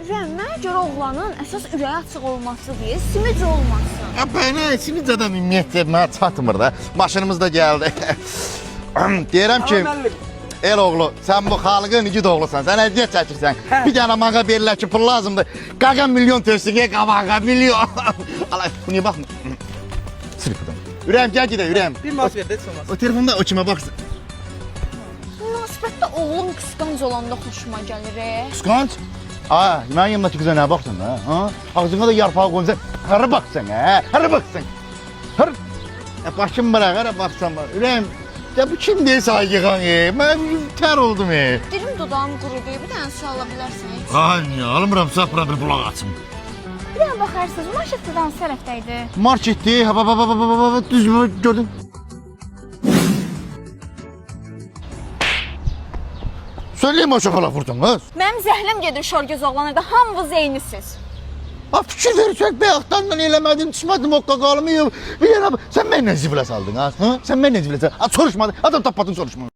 Mənə görə oğlanın əsas ürəyi açıq olması deyil, simic olması. Ya bana simic adam ümumiyyətlə mənə çatmır da. Maşınımız da gəldi. Deyirəm ki, el oğlu, sən bu xalqın igid oğlusan, sən əziyyət çəkirsən. Bir dənə mağa verirlər ki, pul lazımdır. Qaqa milyon törsüge qabağa milyon. Allah, bu niyə baxmır? Sırf buradan. Ürəyim, gəl gedək, ürəyim. Bir mas ver, heç olmaz. O telefonda o kimə baxsın. Münasibətdə oğlum qısqanc olanda xoşuma gəlir. Qısqanc? Aa, mənim yanımdakı qıza nə baxsan ha? Ağzına da yarpağı qoyunca harı baxsan ha? Harı baxsan? Harı? Başım bırak, harı baxsan bak. Ürəyim, ya bu kim deyil saygıqan mən tər oldum Dilim dodağım qurudu, bir dənə su ala bilərsiniz. Ay, almıram, sapıra bir bulaq açım. Bir dənə baxarsınız, marşetdən sərəfdəydi. Marketdi, düz mü gördün? Söyleyeyim o şakala vurdun kız. Mənim zəhləm gedir şorgöz oğlanı da, hamınız eynisiniz. Ha fikir versək bayaqdan eləmədim, çıxmadım o qaqalımı. Bir yana, sən mənlə zibilə saldın ha? Sən mənlə zibilə saldın. Soruşmadın, adam tapmadın soruşmadın.